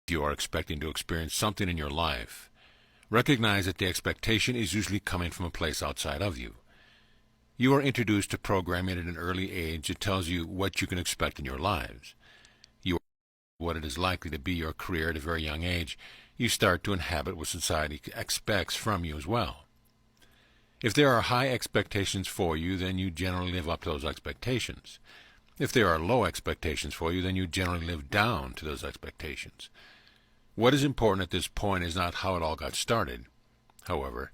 you are expecting to experience something in your life, recognize that the expectation is usually coming from a place outside of you. You are introduced to programming at an early age that tells you what you can expect in your lives. You are what it is likely to be your career at a very young age. You start to inhabit what society expects from you as well. If there are high expectations for you, then you generally live up to those expectations. If there are low expectations for you, then you generally live down to those expectations. What is important at this point is not how it all got started. However,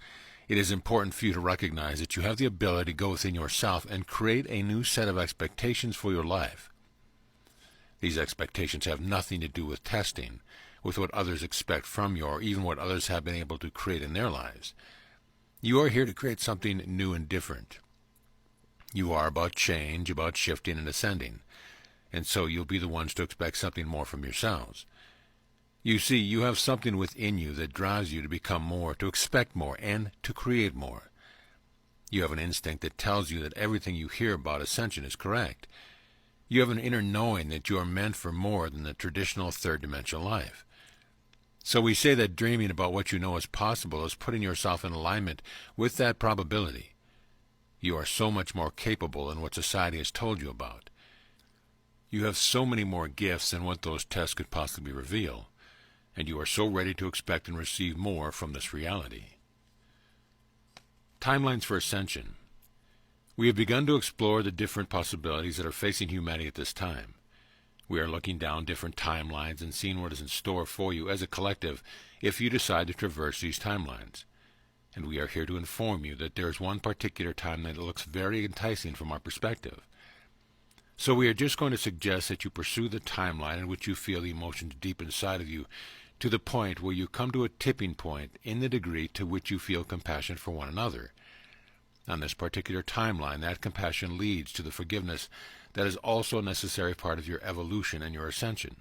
it is important for you to recognize that you have the ability to go within yourself and create a new set of expectations for your life. These expectations have nothing to do with testing, with what others expect from you, or even what others have been able to create in their lives. You are here to create something new and different. You are about change, about shifting and ascending, and so you'll be the ones to expect something more from yourselves. You see, you have something within you that drives you to become more, to expect more, and to create more. You have an instinct that tells you that everything you hear about ascension is correct. You have an inner knowing that you are meant for more than the traditional third-dimensional life. So we say that dreaming about what you know is possible is putting yourself in alignment with that probability. You are so much more capable than what society has told you about. You have so many more gifts than what those tests could possibly reveal, and you are so ready to expect and receive more from this reality. Timelines for ascension. We have begun to explore the different possibilities that are facing humanity at this time. We are looking down different timelines and seeing what is in store for you as a collective if you decide to traverse these timelines. And we are here to inform you that there is one particular timeline that looks very enticing from our perspective. So we are just going to suggest that you pursue the timeline in which you feel the emotions deep inside of you, to the point where you come to a tipping point in the degree to which you feel compassion for one another. On this particular timeline, that compassion leads to the forgiveness that is also a necessary part of your evolution and your ascension.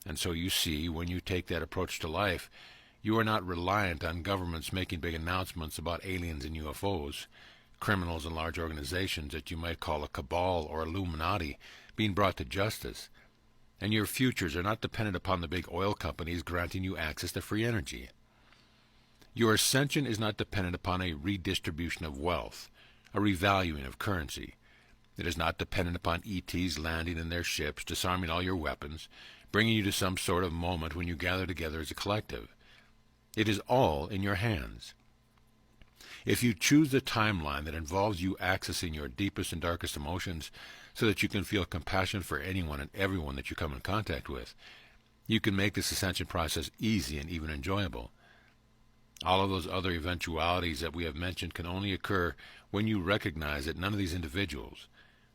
And so you see, when you take that approach to life, you are not reliant on governments making big announcements about aliens and UFOs, criminals and large organizations that you might call a cabal or Illuminati being brought to justice, and your futures are not dependent upon the big oil companies granting you access to free energy. Your ascension is not dependent upon a redistribution of wealth, a revaluing of currency. It is not dependent upon ETs landing in their ships, disarming all your weapons, bringing you to some sort of moment when you gather together as a collective. It is all in your hands. If you choose the timeline that involves you accessing your deepest and darkest emotions so that you can feel compassion for anyone and everyone that you come in contact with, you can make this ascension process easy and even enjoyable. All of those other eventualities that we have mentioned can only occur when you recognize that none of these individuals,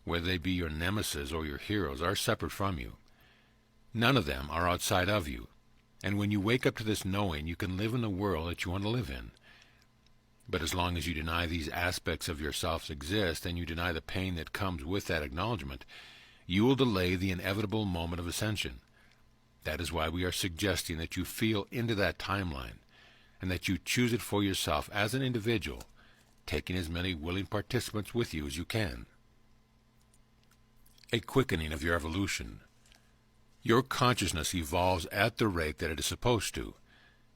whether they be your nemesis or your heroes, are separate from you. None of them are outside of you. And when you wake up to this knowing, you can live in the world that you want to live in. But as long as you deny these aspects of yourselves exist, and you deny the pain that comes with that acknowledgement, you will delay the inevitable moment of ascension. That is why we are suggesting that you feel into that timeline, and that you choose it for yourself as an individual, taking as many willing participants with you as you can. A quickening of your evolution. Your consciousness evolves at the rate that it is supposed to.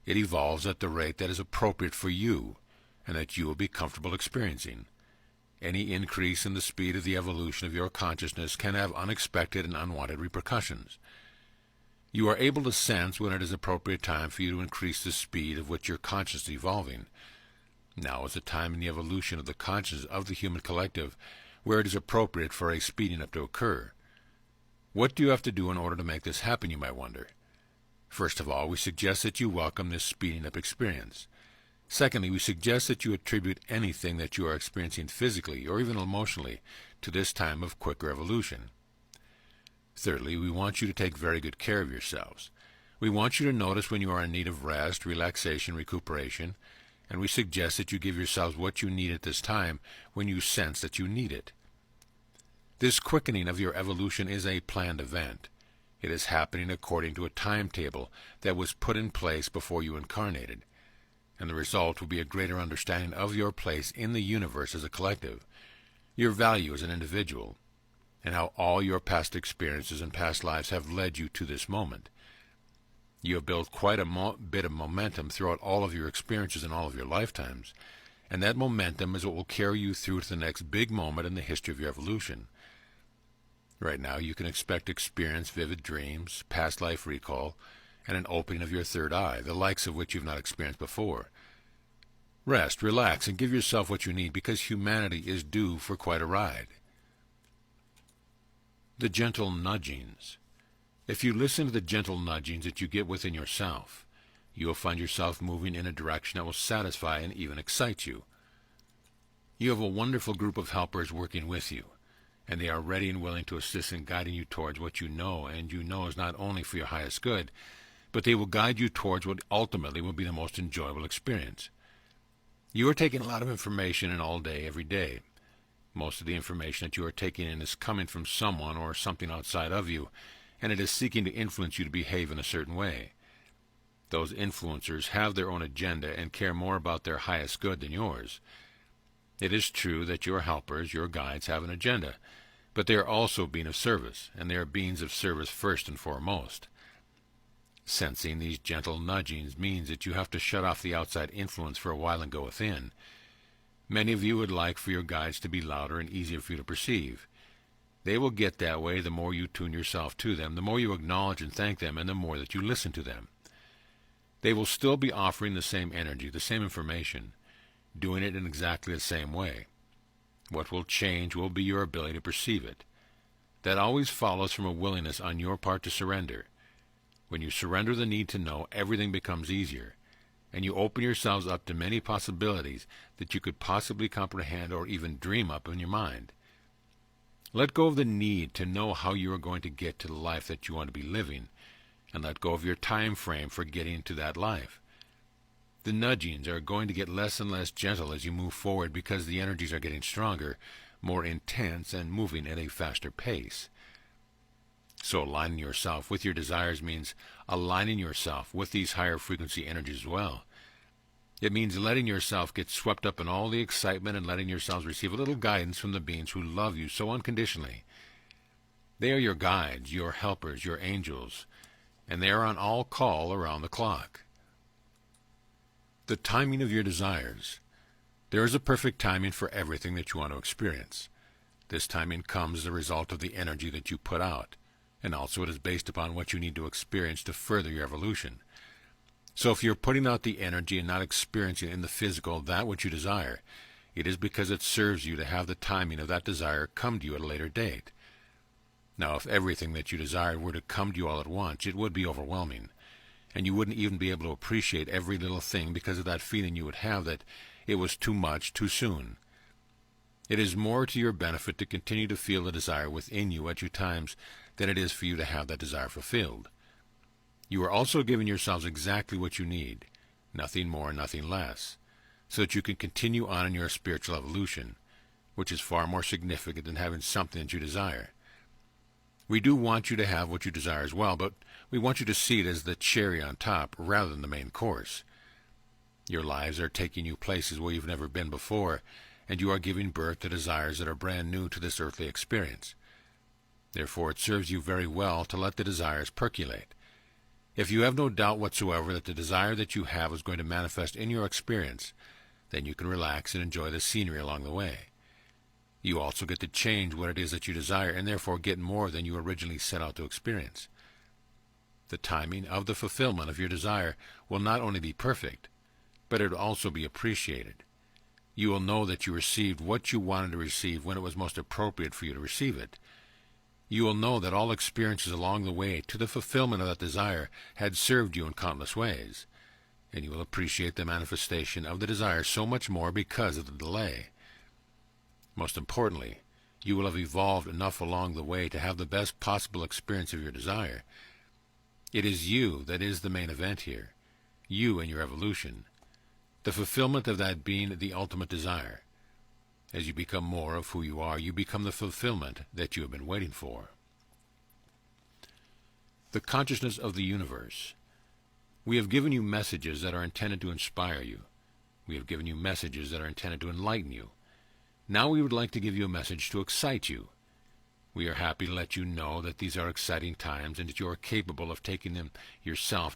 It evolves at the rate that is appropriate for you, and that you will be comfortable experiencing. Any increase in the speed of the evolution of your consciousness can have unexpected and unwanted repercussions. You are able to sense when it is appropriate time for you to increase the speed of which your consciousness is evolving. Now is the time in the evolution of the consciousness of the human collective where it is appropriate for a speeding up to occur. What do you have to do in order to make this happen, you might wonder? First of all, we suggest that you welcome this speeding up experience. Secondly, we suggest that you attribute anything that you are experiencing physically or even emotionally to this time of quicker evolution. Thirdly, we want you to take very good care of yourselves. We want you to notice when you are in need of rest, relaxation, recuperation, and we suggest that you give yourselves what you need at this time when you sense that you need it. This quickening of your evolution is a planned event. It is happening according to a timetable that was put in place before you incarnated, and the result will be a greater understanding of your place in the universe as a collective, your value as an individual, and how all your past experiences and past lives have led you to this moment. You have built quite a bit of momentum throughout all of your experiences and all of your lifetimes, and that momentum is what will carry you through to the next big moment in the history of your evolution. Right now, you can expect to experience vivid dreams, past life recall, and an opening of your third eye, the likes of which you've not experienced before. Rest, relax, and give yourself what you need, because humanity is due for quite a ride. The gentle nudgings. If you listen to the gentle nudgings that you get within yourself, you will find yourself moving in a direction that will satisfy and even excite you. You have a wonderful group of helpers working with you, and they are ready and willing to assist in guiding you towards what you know, and you know is not only for your highest good, but they will guide you towards what ultimately will be the most enjoyable experience. You are taking a lot of information in all day, every day. Most of the information that you are taking in is coming from someone or something outside of you, and it is seeking to influence you to behave in a certain way. Those influencers have their own agenda and care more about their highest good than yours. It is true that your helpers, your guides, have an agenda, but they are also beings of service, and they are beings of service first and foremost. Sensing these gentle nudgings means that you have to shut off the outside influence for a while and go within. Many of you would like for your guides to be louder and easier for you to perceive. They will get that way the more you tune yourself to them, the more you acknowledge and thank them, and the more that you listen to them. They will still be offering the same energy, the same information, doing it in exactly the same way. What will change will be your ability to perceive it. That always follows from a willingness on your part to surrender. When you surrender the need to know, everything becomes easier, and you open yourselves up to many possibilities that you could possibly comprehend or even dream up in your mind. Let go of the need to know how you are going to get to the life that you want to be living, and let go of your time frame for getting to that life. The nudgings are going to get less and less gentle as you move forward, because the energies are getting stronger, more intense, and moving at a faster pace. So aligning yourself with your desires means aligning yourself with these higher frequency energies as well. It means letting yourself get swept up in all the excitement and letting yourselves receive a little guidance from the beings who love you so unconditionally. They are your guides, your helpers, your angels, and they are on all call around the clock. The timing of your desires. There is a perfect timing for everything that you want to experience. This timing comes as a result of the energy that you put out, and also it is based upon what you need to experience to further your evolution. So if you're putting out the energy and not experiencing in the physical that which you desire, it is because it serves you to have the timing of that desire come to you at a later date. Now, if everything that you desired were to come to you all at once, it would be overwhelming, and you wouldn't even be able to appreciate every little thing because of that feeling you would have that it was too much too soon. It is more to your benefit to continue to feel the desire within you at your times than it is for you to have that desire fulfilled. You are also giving yourselves exactly what you need, nothing more, nothing less, so that you can continue on in your spiritual evolution, which is far more significant than having something that you desire. We do want you to have what you desire as well, but we want you to see it as the cherry on top rather than the main course. Your lives are taking you places where you've never been before, and you are giving birth to desires that are brand new to this earthly experience. Therefore, it serves you very well to let the desires percolate. If you have no doubt whatsoever that the desire that you have is going to manifest in your experience, then you can relax and enjoy the scenery along the way. You also get to change what it is that you desire, and therefore get more than you originally set out to experience. The timing of the fulfillment of your desire will not only be perfect, but it will also be appreciated. You will know that you received what you wanted to receive when it was most appropriate for you to receive it. You will know that all experiences along the way to the fulfillment of that desire had served you in countless ways, and you will appreciate the manifestation of the desire so much more because of the delay. Most importantly, you will have evolved enough along the way to have the best possible experience of your desire. It is you that is the main event here, you and your evolution, the fulfillment of that being the ultimate desire. As you become more of who you are, you become the fulfillment that you have been waiting for. The consciousness of the universe. We have given you messages that are intended to inspire you. We have given you messages that are intended to enlighten you. Now we would like to give you a message to excite you. We are happy to let you know that these are exciting times and that you are capable of taking them yourself